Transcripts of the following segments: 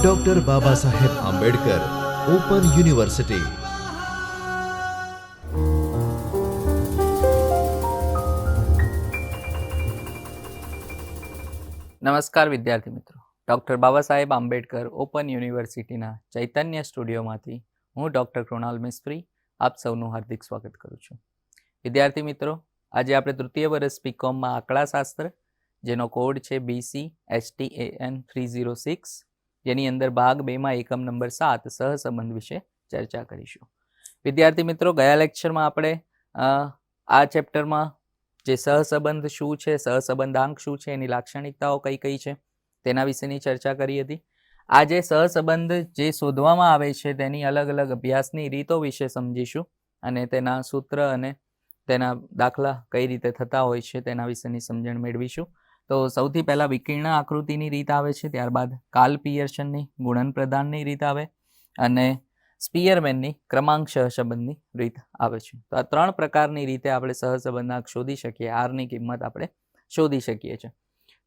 Doctor Baba Saheb Ambedkar open university. નમસ્કાર વિદ્યાર્થી મિત્રો, ડૉક્ટર બાબા સાહેબ આંબેડકર ઓપન યુનિવર્સિટીના ચૈતન્ય સ્ટુડિયોમાંથી હું ડૉક્ટર કૃણાલ મિસ્ત્રી આપ સૌનું હાર્દિક સ્વાગત કરું છું. વિદ્યાર્થી મિત્રો, આજે આપણે તૃતીય વર્ષ બીકોમમાં આંકડાશાસ્ત્ર, જેનો કોડ છે BCSTAN 306, જેની અંદર ભાગ 2માં એકમ નંબર 7 સહસંબંધ વિશે ચર્ચા કરીશું. વિદ્યાર્થી મિત્રો, ગયા લેક્ચરમાં આપણે આ ચેપ્ટરમાં જે સહસંબંધ શું છે, સહસંબંધાંક શું છે, એની લાક્ષણિકતાઓ કઈ કઈ છે તેના વિશેની ચર્ચા કરી હતી. આ જે સહસંબંધ જે શોધવામાં આવે છે તેની અલગ અલગ અભ્યાસની રીતો વિશે સમજીશું અને તેના સૂત્ર અને તેના દાખલા કઈ રીતે થતા હોય છે તેના વિશેની સમજણ મેળવીશું. તો સૌથી પહેલાં વિકર્ણ આકૃતિની રીત આવે છે, ત્યારબાદ કાર્લ પિયર્સનની ગુણન પ્રદાનની રીત આવે અને સ્પિયરમેનની ક્રમાંક સહસંબંધની રીત આવે છે. તો આ ત્રણ પ્રકારની રીતે આપણે સહસંબંધાંક શોધી શકીએ, આરની કિંમત આપણે શોધી શકીએ છીએ.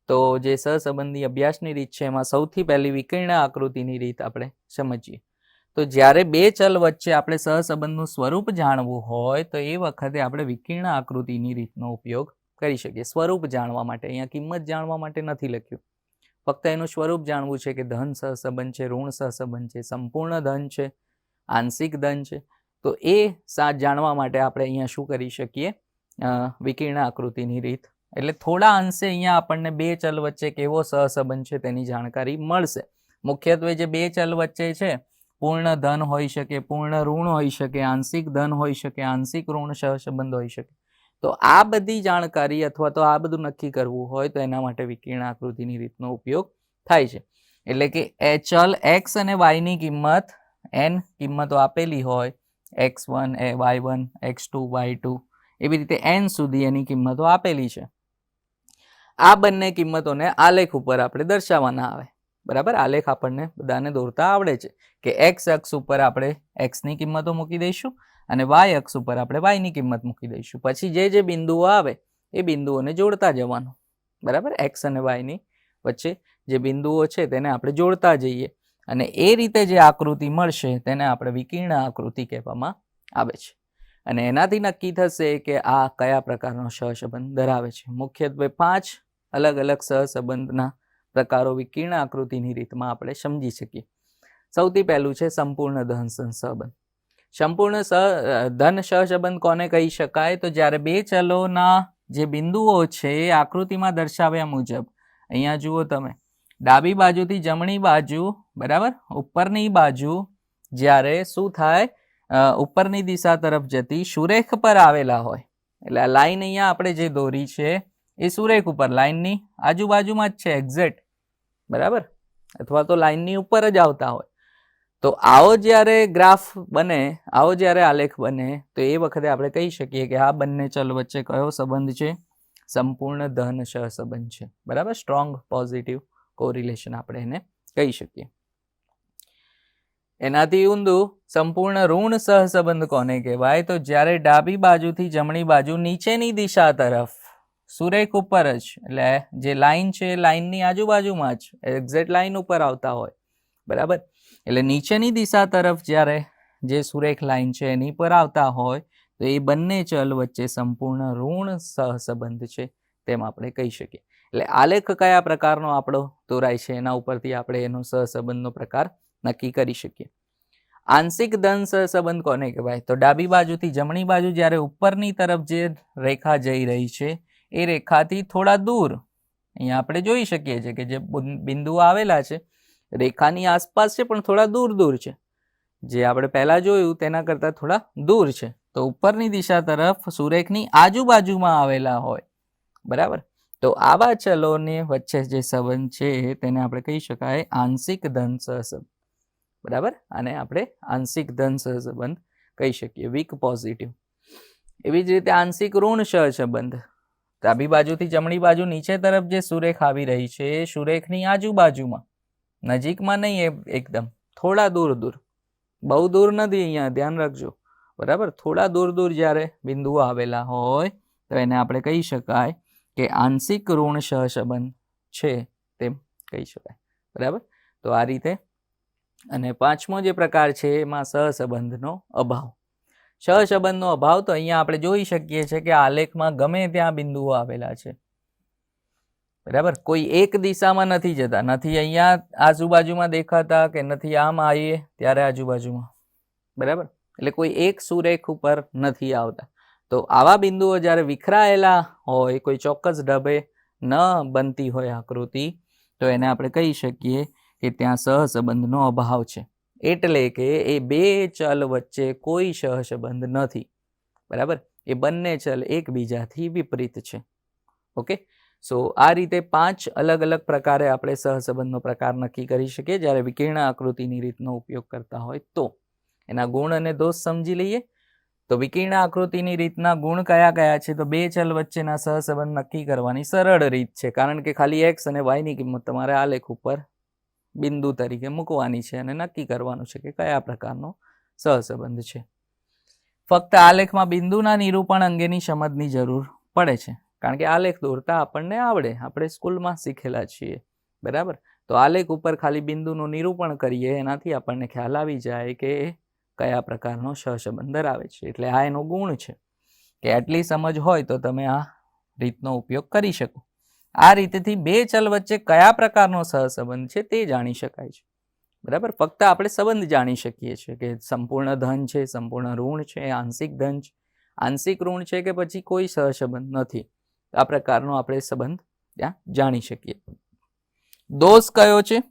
તો જે સહસંબંધી અભ્યાસની રીત છે એમાં સૌથી પહેલી વિકર્ણ આકૃતિની રીત આપણે સમજીએ. તો જ્યારે બે ચલ વચ્ચે આપણે સહસંબંધનું સ્વરૂપ જાણવું હોય તો એ વખતે આપણે વિકર્ણ આકૃતિની રીતનો ઉપયોગ કરી શકીએ. સ્વરૂપ જાણવા માટે, અહીંયા કિંમત જાણવા માટે નથી લખ્યું, ફક્ત એનું સ્વરૂપ જાણવું છે કે ધન સહસંબંધ છે, ઋણ સહસંબંધ છે, સંપૂર્ણ ધન છે, આંશિક ધન છે. તો એ જાણવા માટે આપણે અહીંયા શું કરી શકીએ, વિકર્ણ આકૃતિની રીત. એટલે થોડા અંશે અહીંયા આપણને બે ચલ વચ્ચે કેવો સહસંબંધ છે તેની જાણકારી મળશે. મુખ્યત્વે જે બે ચલ વચ્ચે છે, પૂર્ણ ધન હોઈ શકે, પૂર્ણ ઋણ હોઈ શકે, આંશિક ધન હોઈ શકે, આંશિક ઋણ સહસંબંધ હોઈ શકે. તો આ બધી જાણકારી અથવા તો આ બધું નક્કી કરવું હોય તો એના માટે વિકર્ણ આકૃતિની રીતનો ઉપયોગ થાય છે. એટલે કે ચલ x અને y ની કિંમત n કિંમતો આપેલી હોય, x1 y1 x2 y2 એવી રીતે n સુધી એની કિંમતો આપેલી છે. આ બંને કિંમતોને આલેખ ઉપર આપણે દર્શાવવાના આવે. બરાબર, આલેખ આપણને બધાને દોરતા આવડે છે કે x અક્ષ ઉપર આપણે x ની કિંમતો મૂકી દઈશું અને y અક્ષ ઉપર આપણે y ની કિંમત મૂકી દઈશું. પછી જે બિંદુઓ આવે એ બિંદુઓને જોડતા જવાનું. બરાબર, x અને y ની વચ્ચે જે બિંદુઓ છે તેને આપણે જોડતા જઈએ અને એ રીતે જે આકૃતિ મળશે તેને આપણે વિકર્ણ આકૃતિ કહેવામાં આવે છે. અને એનાથી નક્કી થશે કે આ કયા પ્રકારનો સહસંબંધ ધરાવે છે. મુખ્યત્વે 5 અલગ અલગ સહસંબંધના પ્રકારો વિકર્ણ આકૃતિની રીતમાં આપણે સમજી શકીએ. સૌથી પહેલું છે સંપૂર્ણ ધન સહસંબંધ. સંપૂર્ણ ધન સહસંબંધ કોને કહી શકાય? તો જ્યારે બે ચલોના જે બિંદુઓ છે એ આકૃતિમાં દર્શાવ્યા મુજબ, અહીંયા જુઓ તમે, ડાબી બાજુથી જમણી બાજુ, બરાબર, ઉપરની બાજુ જ્યારે શું થાય, ઉપરની દિશા તરફ જતી સુરેખ પર આવેલા હોય. એટલે આ લાઈન અહીંયા આપણે જે દોરી છે એ સુરેખ ઉપર, લાઈનની આજુબાજુમાં જ છે એક્ઝેક્ટ, બરાબર, અથવા તો લાઈનની ઉપર જ આવતા હોય. તો આવો જ્યારે ગ્રાફ બને, આવો જ્યારે આલેખ બને તો એ વખતે આપણે કહી શકીએ કે આ બંને ચલ વચ્ચે કયો સંબંધ છે? સંપૂર્ણ ધન સહસંબંધ છે. બરાબર, સ્ટ્રોંગ પોઝિટિવ કોરિલેશન આપણે એને કહી શકીએ. એનાથી ઊંધું સંપૂર્ણ ઋણ સહસંબંધ કોને કહેવાય? તો જ્યારે ડાબી બાજુથી જમણી બાજુ નીચેની દિશા તરફ સુરેખ ઉપર જ, એટલે જે લાઈન છે લાઈનની આજુબાજુમાં જ એક્ઝેક્ટ લાઈન ઉપર આવતા હોય, બરાબર, એટલે નીચેની દિશા તરફ જ્યારે જે સુરેખ લાઈન છે એની પર આવતા હોય તો એ બંને ચલ વચ્ચે સંપૂર્ણ ઋણ સહસંબંધ છે તેમ આપણે કહી શકીએ. એટલે આલેખ કયા પ્રકારનો આપણો દોરાય છે એના ઉપરથી આપણે એનો સહસંબંધનો પ્રકાર નક્કી કરી શકીએ. આંશિક ધન સહસંબંધ કોને કહેવાય? તો ડાબી બાજુથી જમણી બાજુ જ્યારે ઉપરની તરફ જે રેખા જઈ રહી છે એ રેખાથી થોડા દૂર, અહીંયા આપણે જોઈ શકીએ છીએ કે જે બિંદુઓ આવેલા છે રેખાની આસપાસ છે પણ થોડા દૂર દૂર છે. જે આપણે પહેલા જોયું તેના કરતાં થોડા દૂર છે. તો ઉપરની દિશા તરફ સુરેખની આજુબાજુમાં આવેલા હોય, બરાબર. તો આવા ચલોની વચ્ચે જે સંબંધ છે તેને આપણે કહી શકાય આંશિક ધન સહસંબંધ. બરાબર, અને આપણે આંશિક ધન સહસંબંધ કહી શકીએ, વીક પોઝિટિવ. એવી જ રીતે આંશિક ઋણ સહસંબંધ, ડાબી બાજુથી જમણી બાજુ નીચે તરફ જે સુરેખ આવી રહી છે એ સુરેખની આજુબાજુમાં, નજીકમાં નહીં, એકદમ થોડા દૂર દૂર, બહુ દૂર નથી, અહીંયા ધ્યાન રાખજો, બરાબર. થોડા દૂર દૂર જ્યારે બિંદુઓ આવેલા હોય તો એને આપણે કહી શકાય કે આંશિક ઋણ સહસંબંધ છે તેમ કહી શકાય. બરાબર. તો આ રીતે. અને પાંચમો જે પ્રકાર છે એમાં સહસંબંધનો અભાવ. સહસંબંધનો અભાવ તો અહીંયા આપણે જોઈ શકીએ છીએ કે આલેખમાં ગમે ત્યાં બિંદુઓ આવેલા છે, બરાબર. કોઈ એક દિશામાં નથી જતા, નથી અહીંયા આજુબાજુમાં દેખાતા કે નથી આમ આવીએ ત્યારે આજુબાજુમાં, બરાબર. એટલે કોઈ એક સુરેખ ઉપર નથી આવતા. તો આવા બિંદુઓ જ્યારે વિખરાયેલા હોય, કોઈ ચોક્કસ ઢબે ન બનતી હોય આકૃતિ, તો એને આપણે કહી શકીએ કે ત્યાં સહસંબંધનો અભાવ છે. એટલે કે એ બે ચલ વચ્ચે કોઈ સહસંબંધ નથી, બરાબર. એ બંને ચલ એકબીજાથી વિપરીત છે. ઓકે. સો આ રીતે 5 અલગ અલગ પ્રકારે આપણે સહસંબંધનો પ્રકાર નક્કી કરી શકીએ જ્યારે વિકર્ણ આકૃતિની રીતનો ઉપયોગ કરતા હોય તો. એના ગુણ અને દોષ સમજી લઈએ. તો વિકર્ણ આકૃતિની રીતના ગુણ કયા કયા છે? તો બે ચલ વચ્ચેના સહસંબંધ નક્કી કરવાની સરળ રીત છે, કારણ કે ખાલી x અને y ની કિંમત તમારે આલેખ ઉપર બિંદુ તરીકે મૂકવાની છે અને નક્કી કરવાનું છે કે કયા પ્રકારનો સહસંબંધ છે. ફક્ત આલેખમાં બિંદુના નિરૂપણ અંગેની સમજની જરૂર પડે છે, કારણ કે આલેખ દોરતા આપણને આવડે, આપણે સ્કૂલમાં શીખેલા છીએ, બરાબર. તો આલેખ ઉપર ખાલી બિંદુનું નિરૂપણ કરીએ, એનાથી આપણને ખ્યાલ આવી જાય કે કયા પ્રકારનો સહસંબંધ ધરાવે છે. એટલે આ એનો ગુણ છે કે આટલી સમજ હોય તો તમે આ રીતનો ઉપયોગ કરી શકો. આ રીતેથી બે ચલ વચ્ચે કયા પ્રકારનો સહસંબંધ છે તે જાણી શકાય છે, બરાબર. ફક્ત આપણે સંબંધ જાણી શકીએ છીએ કે સંપૂર્ણ ધન છે, સંપૂર્ણ ઋણ છે, આંશિક ધન છે, આંશિક ઋણ છે કે પછી કોઈ સહસંબંધ નથી. આ પ્રકારનો આપણે સંબંધ ત્યાં જાણી શકીએ. દોષ કયો છે?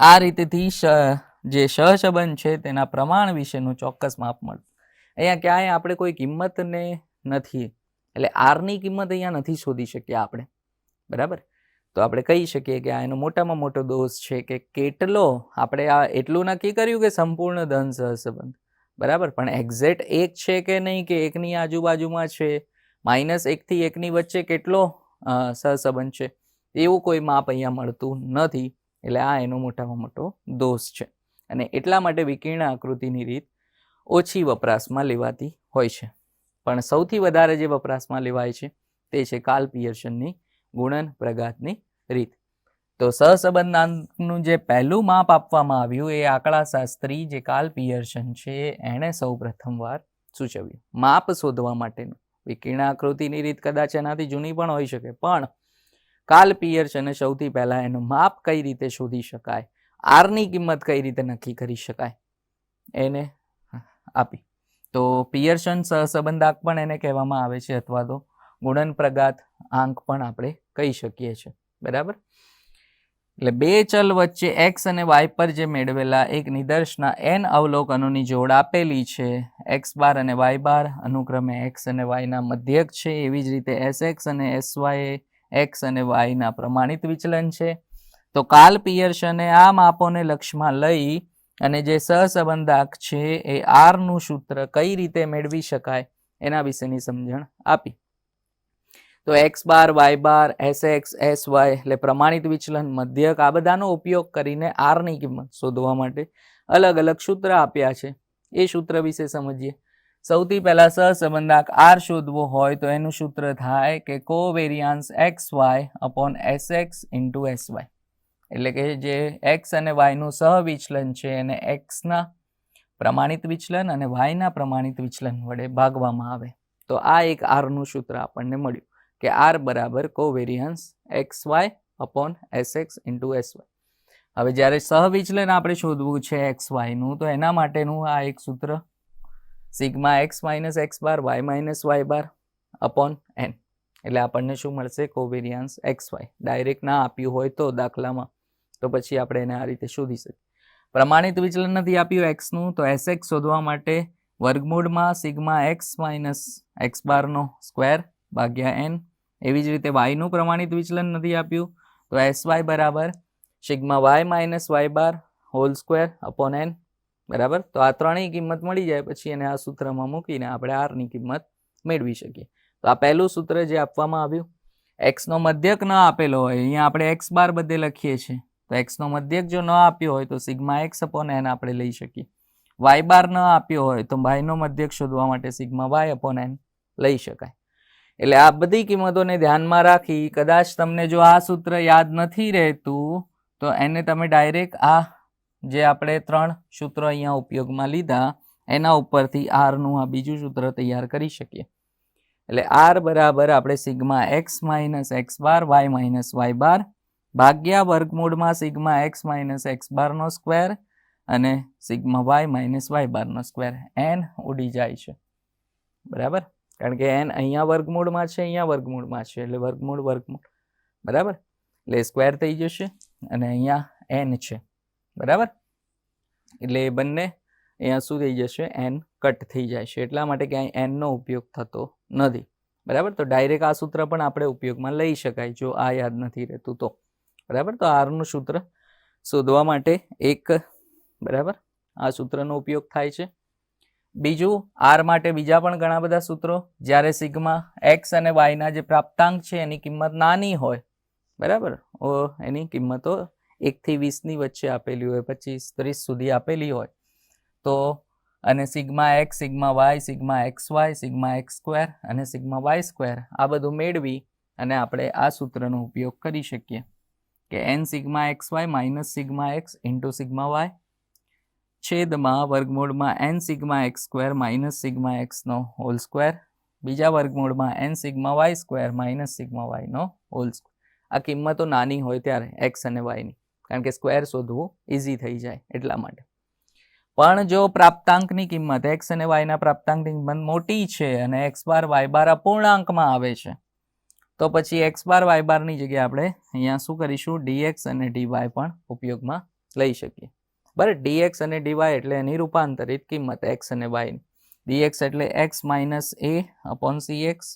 આ રીતેથી જે સહસંબંધ છે તેના પ્રમાણ વિશેનું ચોક્કસ માપ મળે. અહીંયા ક્યાંય આપણે કોઈ કિંમતને નથી, એટલે આરની કિંમત અહીંયા નથી શોધી શક્યા આપણે, બરાબર. તો આપણે કહી શકીએ કે આ એનો મોટામાં મોટો દોષ છે કે કેટલો આપણે આ એટલું નક્કી કર્યું કે સંપૂર્ણ ધન સહસંબંધ, બરાબર. પણ એક્ઝેક્ટ એક છે કે નહીં, કે એકની આજુબાજુમાં છે, -1 થી 1 ની વચ્ચે કેટલો સહસંબંધ છે, એવું કોઈ માપ અહીંયા મળતું નથી. એટલે આ એનો મોટામાં મોટો દોષ છે. અને એટલા માટે વિકર્ણ આકૃતિની રીત ઓછી વપરાશમાં લેવાતી હોય છે. પણ સૌથી વધારે જે વપરાશમાં લેવાય છે તે છે કાર્લ પિયર્સનની ગુણન પ્રઘાતની રીત. તો સહસંબંધાંકનું જે પહેલું માપ આપવામાં આવ્યું એ આંકડાશાસ્ત્રી જે કાર્લ પિયર્સન છે એણે સૌ પ્રથમવાર સૂચવ્યું માપ શોધવા માટેનું. વિકર્ણ આકૃતિની રીત કદાચ એનાથી જૂની પણ હોઈ શકે, પણ કાર્લ પિયર્સને સૌથી પહેલા એનું માપ કઈ રીતે શોધી શકાય, આરની કિંમત કઈ રીતે નક્કી કરી શકાય, એને આપી. તો પિયર્સન સહસંબંધાંક પણ એને કહેવામાં આવે છે, અથવા તો ગુણન પ્રઘાત આંક પણ આપણે કહી શકીએ છીએ, બરાબર. એટલે બે ચલ વચ્ચે x અને y પર જે મેળવેલા એક નિદર્શના n અવલોકનોની જોડ આપેલી છે, x બાર અને y બાર અનુક્રમે x અને y ના મધ્યક છે. એવી જ રીતે sx અને sy x અને y ના પ્રમાણિત વિચલન છે. તો કાર્લ પિયર્સને આ માપોને લક્ષમાં લઈ અને જે સહસંબંધાંક છે એ r નું સૂત્ર કઈ રીતે મેળવી શકાય એના વિશેની સમજણ આપી. તો x બાર, y બાર, sx, sy એટલે પ્રમાણિત વિચલન, મધ્યક, આ બધાનો ઉપયોગ કરીને r ની કિંમત શોધવા માટે અલગ અલગ સૂત્ર આપ્યા છે. એ સૂત્ર વિશે સમજીએ. સૌથી પહેલા સહસંબંધાંક r શોધવો હોય તો એનું સૂત્ર થાય કે covariance xy upon sx into sy. એટલે કે જે x અને y નું સહવિચલન છે એને x ના પ્રમાણિત વિચલન અને y ના પ્રમાણિત વિચલન વડે ભાગવામાં આવે. તો આ એક r નું સૂત્ર આપણને મળ્યું કે r બરાબર covariance xy upon sx into sy. હવે જ્યારે સહવિચલન આપણે શોધવું છે xy નું, તો એના માટેનું આ એક સૂત્ર સિગ્મા x માઇનસ x બાર y માઇનસ y બાર અપોન n. એટલે આપણને શું મળશે? Covariance xy. ડાયરેક્ટ ના આપ્યું હોય તો દાખલામાં, તો પછી આપણે એને આ રીતે શોધી શકીએ. પ્રમાણિત વિચલન નથી આપ્યું x નું, તો sx શોધવા માટે વર્ગમૂળમાં સિગ્મા x માઇનસ x બારનો સ્ક્વેર ભાગ્યા n. એવી જ રીતે y નું પ્રમાણિત વિચલન નથી આપ્યું, તો sy બરાબર સિગ્મા y માઇનસ y બાર હોલ સ્ક્વેર અપોન n, બરાબર. તો આ ત્રણેય કિંમત મળી જાય પછી એને આ સૂત્રમાં મૂકીને આપણે r ની કિંમત મેળવી શકીએ. તો આ પહેલું સૂત્ર જે આપવામાં આવ્યું, x નો મધ્યક ન આપેલો હોય, અહીંયા આપણે x બાર બધે લખીએ છીએ, તો x નો મધ્યક જો ન આપ્યો હોય તો સિગ્મા x અપોન n આપણે લઈ શકીએ. y બાર ન આપ્યો હોય તો y નો મધ્યક શોધવા માટે સિગ્મા y અપોન n લઈ શકાય. એટલે આ બધી કિંમતોને ધ્યાનમાં રાખી કદાચ તમને જો આ સૂત્ર યાદ નથી રહેતું તો એને તમે ડાયરેક્ટ આ જે આપણે 3 સૂત્રો અહીંયા ઉપયોગમાં લીધા એના ઉપરથી આરનું આ બીજું સૂત્ર તૈયાર કરી શકીએ. એટલે આર બરાબર આપણે sigma X minus X bar Y minus Y bar ભાગ્યા વર્ગમૂળમાં સિગ્મા એક્સ માઇનસ એક્સ બારનો સ્ક્વેર અને સિગ્મા વાય માઇનસ વાય બારનો સ્ક્વેર. એન ઉડી જાય છે, બરાબર, કારણ કે એન અહીંયા વર્ગમૂળમાં છે, અહીંયા વર્ગમૂળમાં છે, એટલે વર્ગમૂળ વર્ગમૂળ, બરાબર, એટલે સ્ક્વેર થઈ જશે અને અહીંયા એન છે, બરાબર, એટલે એ બંને અહીંયા શું થઈ જશે, એન કટ થઈ જાય છે, એટલા માટે ક્યાંય એનનો ઉપયોગ થતો નથી, બરાબર. તો ડાયરેક્ટ આ સૂત્ર પણ આપણે ઉપયોગમાં લઈ શકાય જો આ યાદ નથી રહેતું તો, બરાબર. તો આરનું સૂત્ર શોધવા માટે એક, બરાબર, આ સૂત્રનો ઉપયોગ થાય છે. બીજું, આર માટે બીજા પણ ઘણા બધા સૂત્રો, જ્યારે સિગ્મા એક્સ અને વાયના જે પ્રાપ્તાંક છે એની કિંમત નાની હોય, બરાબર, એની કિંમતો 1 થી 20 ની વચ્ચે આપેલી હોય, 25, 30 સુધી આપેલી હોય, તો અને sigma X, sigma Y, sigma X Y, sigma X square અને સિગ્મા વાય સ્ક્વેર આ બધું મેળવી અને આપણે આ સૂત્રનો ઉપયોગ કરી શકીએ કે N sigma X Y minus sigma X into sigma Y છેદમાં વર્ગમૂળમાં N sigma X square minus sigma એક્સનો હોલ સ્ક્વેર બીજા વર્ગમૂળમાં N sigma Y square minus sigma વાયનો હોલ સ્ક્વેર. આ કિંમતો નાની હોય ત્યારે એક્સ અને વાયની, કારણ કે સ્ક્વેર શોધવું ઇઝી થઈ જાય એટલા માટે. પણ જો પ્રાપ્તાંકની કિંમત એક્સ અને વાયના પ્રાપ્તાંકની કિંમત મોટી છે અને એક્સ બાર વાય બાર અપૂર્ણાંકમાં આવે છે તો પછી એક્સ બાર વાય બારની જગ્યાએ આપણે અહીંયા શું કરીશું, ડીએક્સ અને ડીવાય પણ ઉપયોગમાં લઈ શકીએ. બરાબર, ડીએક્સ અને ડીવાય એટલે એની રૂપાંતરિત કિંમત એક્સ અને વાયની. ડીએક્સ એટલે X minus A upon C X,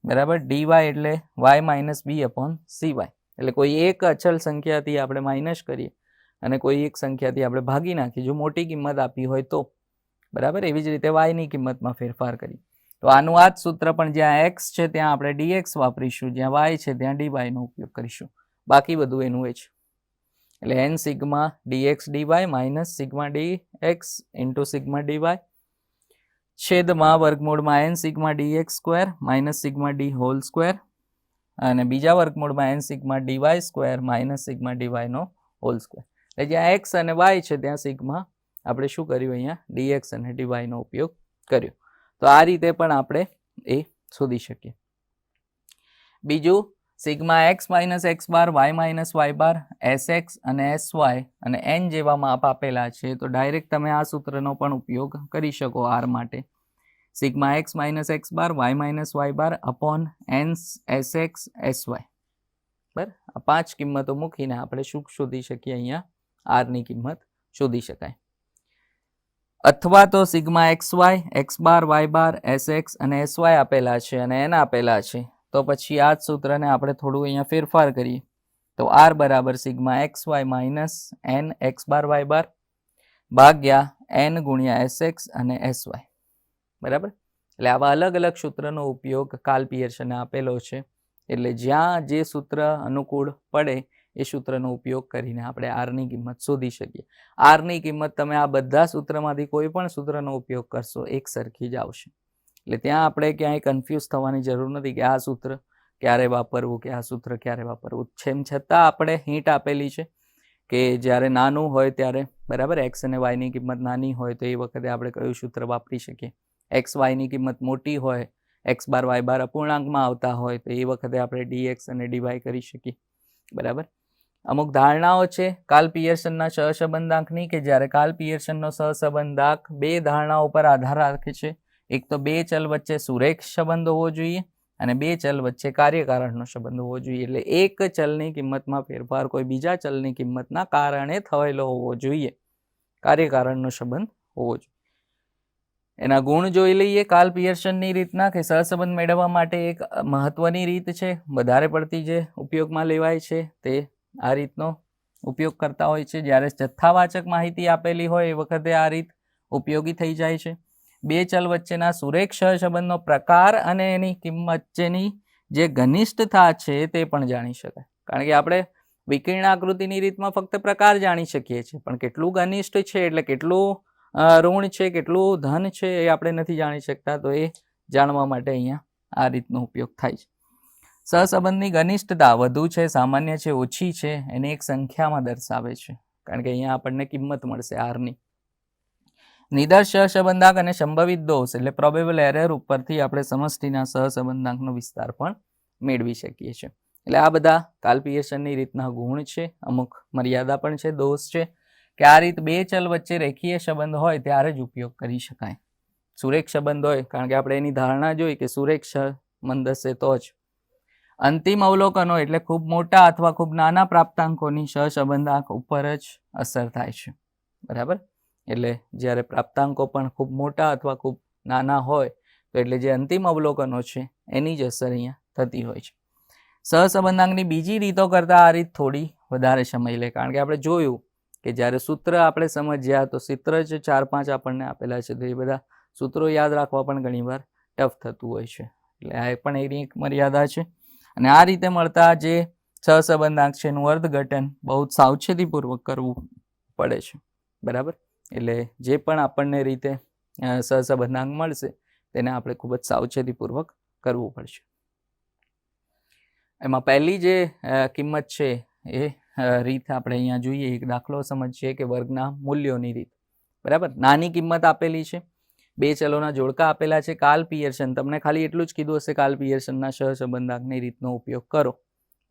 બરાબર, ડીવાય એટલે Y minus B upon C Y. એટલે કોઈ એક અચલ સંખ્યાથી આપણે માઇનસ કરીએ અને કોઈ એક સંખ્યાથી આપણે ભાગી નાખીએ જો મોટી કિંમત આપી હોય તો, બરાબર. એવી જ રીતે વાયની કિંમતમાં ફેરફાર કરીએ તો આનું આ જ સૂત્ર પણ જ્યાં એક્સ છે ત્યાં આપણે ડીએક્સ વાપરીશું, જ્યાં વાય છે ત્યાં ડીવાયનો ઉપયોગ કરીશું, બાકી બધું એનું એ છે. એટલે N sigma DX DY minus sigma DX into sigma DY છેદમાં વર્ગમૂળમાં N sigma DX square minus sigma D whole square અને બીજા વર્ગમૂળમાં N sigma DY square minus sigma ડીવાયનો હોલ સ્ક્વેર. એટલે જ્યાં એક્સ અને વાય છે ત્યાં સિગ્મા આપણે શું કર્યું, અહીંયા ડીએક્સ અને ડીવાયનો ઉપયોગ કર્યો. તો આ રીતે પણ આપણે એ શોધી શકીએ. બીજું, sigma X minus X bar Y minus Y બાર એસ એક્સ અને એસ વાય અને એન જેવા માપ આપેલા છે તો ડાયરેક્ટ તમે આ સૂત્રનો પણ ઉપયોગ કરી શકો આર માટે. Sigma X minus X bar Y minus Y bar upon N S X S Y, બરાબર. આ 5 કિંમતો મૂકીને આપણે શું શોધી શકીએ, અહીંયા આરની કિંમત શોધી શકાય. અથવા તો sigma X Y, x bar, Y બાર, એસ એક્સ અને એસ વાય આપેલા છે અને એન આપેલા છે તો પછી આ જ સૂત્રને આપણે થોડું અહીંયા ફેરફાર કરીએ તો આર બરાબર sigma X Y minus N X bar Y bar ભાગ્યા એન ગુણ્યા એસ એક્સ અને એસ વાય, બરાબર. એટલે આવા અલગ અલગ સૂત્રનો ઉપયોગ કાર્લ પિયર્સને આપેલો છે, એટલે જ્યાં જે સૂત્ર અનુકૂળ પડે એ સૂત્રનો ઉપયોગ કરીને આપણે આરની કિંમત શોધી શકીએ. આરની કિંમત તમે આ બધા સૂત્રમાંથી કોઈ પણ સૂત્રનો ઉપયોગ કરશો એક સરખી જ આવશે. એટલે ત્યાં આપણે ક્યાંય કન્ફ્યુઝ થવાની જરૂર નથી કે આ સૂત્ર ક્યારે વાપરવું કે આ સૂત્ર ક્યારે વાપરવું. તેમ છતાં આપણે હિન્ટ આપેલી છે કે જ્યારે નાનું હોય ત્યારે, બરાબર, એક્સ અને વાયની કિંમત નાની હોય તો એ વખતે આપણે કયું સૂત્ર વાપરી શકીએ. એક્સ વાયની કિંમત મોટી હોય, એક્સ બાર વાય બાર અપૂર્ણાંકમાં આવતા હોય તો એ વખતે આપણે ડીએક્સ અને ડીવાય કરી શકીએ, બરાબર. અમુક ધારણાઓ છે કાર્લ પિયર્સનના સહસંબંધાંકની કે જ્યારે કાર્લ પિયર્સનનો સહસંબંધાંક 2 ધારણાઓ પર આધાર રાખે છે. એક તો 2 ચલ વચ્ચે સુરેખ સંબંધ હોવો જોઈએ અને 2 ચલ વચ્ચે કાર્યકારણનો સંબંધ હોવો જોઈએ. એટલે એક ચલની કિંમતમાં ફેરફાર કોઈ બીજા ચલની કિંમતના કારણે થયેલો હોવો જોઈએ, કાર્યકારણનો સંબંધ હોવો જોઈએ. એના ગુણ જોઈ લઈએ કાર્લ પિયર્સનની રીતના કે સહસંબંધ મેળવવા માટે એક મહત્વની રીત છે, વધારે પડતી જે ઉપયોગમાં લેવાય છે તે આ રીતનો ઉપયોગ કરતા હોય છે. જ્યારે જથ્થાવાચક માહિતી આપેલી હોય એ વખતે આ રીત ઉપયોગી થઈ જાય છે. 2 ચલ વચ્ચેના સુરેખ સહસંબંધનો પ્રકાર અને એની કિંમત વચ્ચેની જે ઘનિષ્ઠતા છે તે પણ જાણી શકાય, કારણ કે આપણે વિકર્ણાકૃતિની રીતમાં ફક્ત પ્રકાર જાણી શકીએ છીએ પણ કેટલું ઘનિષ્ઠ છે એટલે કેટલું ઋણ છે કેટલું ધન છે એ આપણે નથી જાણી શકતા. તો એ જાણવા માટે અહીંયા આ રીતનો ઉપયોગ થાય છે. સહસંબંધની ઘનિષ્ઠતા વધુ છે, સામાન્ય છે, ઓછી છે, એને એક સંખ્યામાં દર્શાવે છે, કારણ કે અહીંયા આપણને કિંમત મળશે આરની. નિદર્શ સહસંબંધાંક અને સંભવિત દોષ એટલે પ્રોબેબલ એરર ઉપરથી આપણે સમષ્ટિના સહસંબંધાંકનો વિસ્તાર પણ મેળવી શકીએ છીએ. એટલે આ બધા કાર્લ પિયર્સનની રીતના ગુણ છે, અમુક મર્યાદા પણ છે, દોષ છે, કે આ રીત બે ચલ વચ્ચે રેખીય સંબંધ હોય ત્યારે જ ઉપયોગ કરી શકાય. સુરેખ સંબંધ હોય, કારણ કે આપણે એની ધારણા જોઈ કે સુરેખ સંબંધ હશે તો જ. અંતિમ અવલોકનો એટલે ખૂબ મોટા અથવા ખૂબ નાના પ્રાપ્તાંકોની સહસંબંધાંક ઉપર જ અસર થાય છે. બરાબર, એટલે જ્યારે પ્રાપ્તાંકો પણ ખૂબ મોટા અથવા ખૂબ નાના હોય તો એટલે જે અંતિમ અવલોકનો છે એની જ અસર અહીંયા થતી હોય છે. સહસંબંધાંકની બીજી રીતો કરતાં આ રીત થોડી વધારે સમય લે, કારણ કે આપણે જોયું કે જ્યારે સૂત્ર આપણે સમજ્યા તો સૂત્ર જ 4-5 આપણને આપેલા છે, તો એ બધા સૂત્રો યાદ રાખવા પણ ઘણીવાર ટફ થતું હોય છે. એટલે આ પણ એની એક મર્યાદા છે. અને આ રીતે મળતા જે સહસંબંધાંક છે એનું અર્થઘટન બહુ સાવચેતીપૂર્વક કરવું પડે છે. બરાબર, એટલે જે પણ આપણને રીતે સહસંબંધાંક મળશે તેને આપણે ખૂબ જ સાવચેતીપૂર્વક કરવું પડશે. એમાં પહેલી જે કિંમત છે એ રીત આપણે અહીંયા જોઈએ, એક દાખલો સમજીએ કે વર્ગના મૂલ્યોની રીત. બરાબર, નાની કિંમત આપેલી છે, બે ચલોના જોડકા આપેલા છે. કાર્લ પિયર્સન તમને ખાલી એટલું જ કીધું હશે, કાર્લ પિયર્સનના સહસંબંધાંકની રીતનો ઉપયોગ કરો.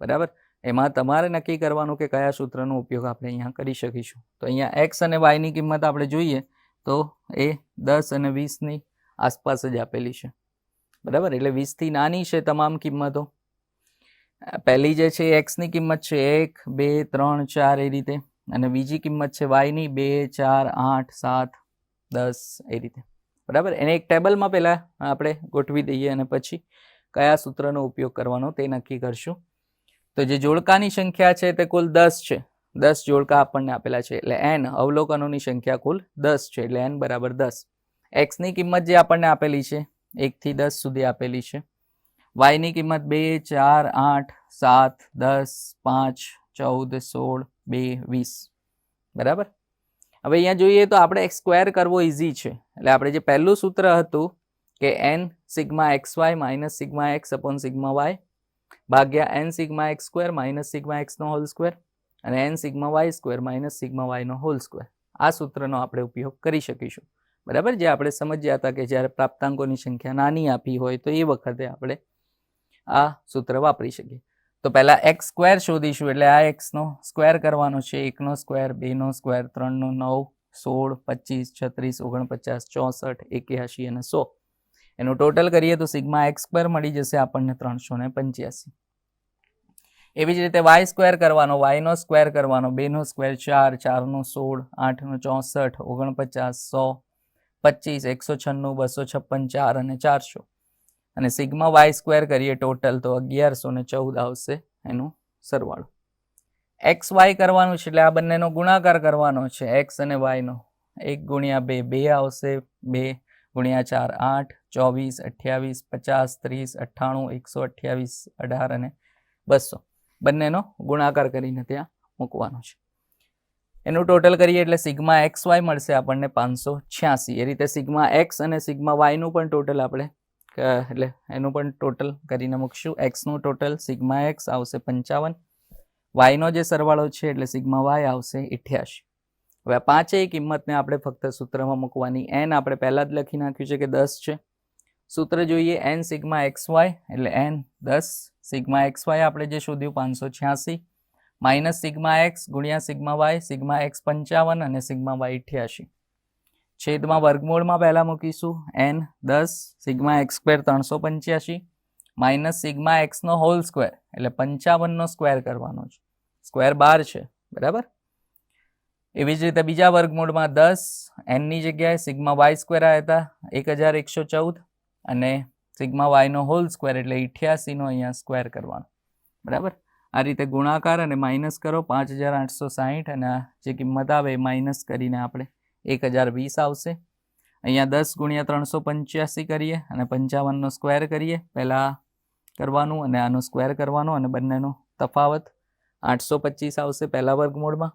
બરાબર, એમાં તમારે નક્કી કરવાનું કે કયા સૂત્રનો ઉપયોગ આપણે અહીંયા કરી શકીશું. તો અહીંયા એક્સ અને વાયની કિંમત આપણે જોઈએ તો એ 10 અને 20ની આસપાસ જ આપેલી છે. બરાબર, એટલે 20થી નાની છે તમામ કિંમતો. પહેલી જે છે એક્સની કિંમત છે 1, 2, 3, 4 એ રીતે, અને બીજી કિંમત છે વાયની 2, 4, 8, 7, 10 એ રીતે. બરાબર, એને એક ટેબલમાં પહેલાં આપણે ગોઠવી દઈએ અને પછી કયા સૂત્રનો ઉપયોગ કરવાનો તે નક્કી કરશું. તો જે જોડકાની સંખ્યા છે તે કુલ 10 છે, 10 જોડકા આપણને આપેલા છે, એટલે n અવલોકનોની સંખ્યા કુલ 10 છે, એટલે n બરાબર 10. એક્સની કિંમત જે આપણને આપેલી છે 1 થી 10 સુધી આપેલી છે. વાયની કિંમત 2, 4, 8, 7, 10, 5, 14, 16, 2, 20. બરાબર, હવે અહીંયા જોઈએ તો આપણે સ્ક્વેર કરવો ઇઝી છે, એટલે આપણે જે પહેલું સૂત્ર હતું કે n sigma xy minus sigma x upon sigma y ભાગ્યા n sigma x square minus sigma x નો હોલ સ્ક્વેર અને n sigma y square minus sigma y નો હોલ સ્ક્વેર, આ સૂત્રનો આપણે ઉપયોગ કરી શકીશું. બરાબર, જે આપણે સમજ્યા હતા કે જ્યારે પ્રાપ્તાંકોની સંખ્યા નાની આપી હોય તો એ વખતે આપણે આ સૂત્ર વાપરી શકીએ. તો પહેલા x સ્ક્વેર શોધીશું, એટલે આ x નો સ્ક્વેર કરવાનો છે. 1 નો સ્ક્વેર, 2 નો સ્ક્વેર, 3 નો 9, 16, 25, 36, 49, 64, 81 અને 100. એનું ટોટલ કરીએ તો સિગ્મા x સ્ક્વેર મળી જશે આપણને 385. એવી જ રીતે y સ્ક્વેર કરવાનો, y નો સ્ક્વેર કરવાનો, 2 નો સ્ક્વેર 4, 4 નો 16, 8 નો 64, 49, 100, 25, 196, 256, 4 અને 400. અને સિગ્મા વાય સ્ક્વેર કરીએ ટોટલ તો 1114 આવશે એનું સરવાળો. એક્સ વાય કરવાનું છે, એટલે આ બંનેનો ગુણાકાર કરવાનો છે, એક્સ અને વાયનો. 1 ગુણ્યા 2 2 આવશે, 2 ગુણ્યા 4 8, 24, 28, 50, 30, 98, 128, 18 અને 200. બંનેનો ગુણાકાર કરીને ત્યાં મૂકવાનો છે. એનું ટોટલ કરીએ એટલે સિગ્મા એક્સ વાય મળશે આપણને 586. એ રીતે સિગ્મા એક્સ અને સિગ્મા વાયનું પણ ટોટલ આપણે એટલે એનું પણ ટોટલ કરીને મૂકશું. એક્સનું ટોટલ સિગ્મા એક્સ આવશે 55, વાયનો જે સરવાળો છે એટલે સિગ્મા વાય આવશે 88. હવે આ પાંચેય કિંમતને આપણે ફક્ત સૂત્રમાં મૂકવાની. n આપણે પહેલા જ લખી નાખ્યું છે કે 10 છે. સૂત્ર જોઈએ n સિગ્મા એક્સ વાય, એટલે n 10 સિગ્મા એક્સ વાય આપણે જે શોધ્યું 586 માઇનસ સિગ્મા એક્સ ગુણ્યા સિગ્મા વાય, સિગ્મા એક્સ 55 અને સિગ્મા વાય 88. છેદમાં વર્ગમૂળમાં પહેલા મૂકીશું n 10 sigma X square 385 minus sigma X નો હોલ સ્ક્વેર, એટલે 55 નો સ્ક્વેર કરવાનો છે, સ્ક્વેર 12 છે. બરાબર, એવી જ રીતે બીજા વર્ગમૂળમાં 10 n ની જગ્યાએ સિગ્મા વાય સ્ક્વેર આવ્યા હતા 1114 અને સિગ્મા વાય નો હોલ સ્ક્વેર એટલે 88 નો અહીંયા સ્ક્વેર કરવાનો. બરાબર, આ રીતે ગુણાકાર અને માઇનસ કરો 5860 અને જે કિંમત આવે એ માઇનસ કરીને આપણે 1020 આવશે. અહીંયા 10 ગુણ્યા 385 કરીએ અને 55 નો સ્ક્વેર કરીએ પહેલા કરવાનું અને આનો સ્ક્વેર કરવાનો અને બંનેનો તફાવત 825 આવશે પહેલા વર્ગમૂળમાં.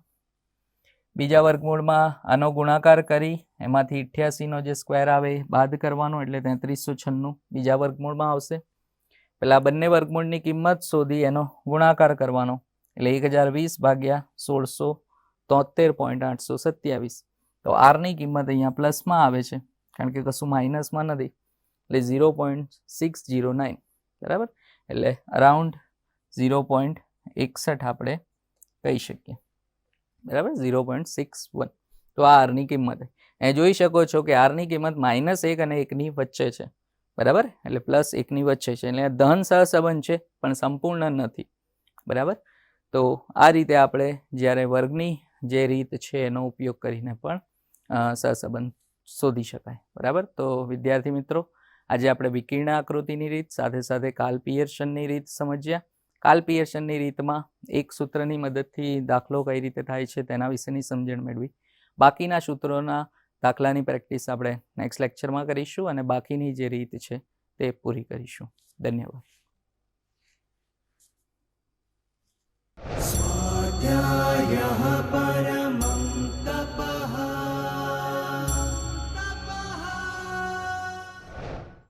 બીજા વર્ગમૂળમાં આનો ગુણાકાર કરી એમાંથી 88 નો જે સ્ક્વેર આવે બાદ કરવાનો એટલે 3396 બીજા વર્ગમૂળમાં આવશે. પેલા બંને વર્ગમૂળની કિંમત શોધી એનો ગુણાકાર કરવાનો, એટલે 1020 ભાગ્યા 1673.827. તો આરની કિંમત અહીંયા પ્લસમાં આવે છે કારણ કે કશું માઇનસમાં નથી, એટલે 0.609, બરાબર, એટલે અરાઉન્ડ 0.61 આપણે કહી શકીએ, બરાબર, 0.61. તો આ આરની કિંમત એ જોઈ શકો છો કે આરની કિંમત -1 અને 1ની વચ્ચે છે, બરાબર, એટલે +1ની વચ્ચે છે, એટલે ધન સહસંબંધ છે પણ સંપૂર્ણ નથી, બરાબર. તો આ રીતે આપણે જ્યારે વર્ગની જે રીત છે એનો ઉપયોગ કરીને પણ સહસંબંધ શોધી શકાય, બરાબર. તો વિદ્યાર્થી મિત્રો, આજે આપણે વિકર્ણ આકૃતિની રીત સાથે સાથે કાર્લ પિયર્સનની રીત સમજ્યા. કાર્લ પિયર્સનની રીતમાં એક સૂત્રની મદદથી દાખલો કઈ રીતે થાય છે તેના વિશેની સમજણ મેળવી. બાકીના સૂત્રોના દાખલાની પ્રેક્ટિસ આપણે નેક્સ્ટ લેક્ચરમાં કરીશું અને બાકીની જે રીત છે તે પૂરી કરીશું. ધન્યવાદ.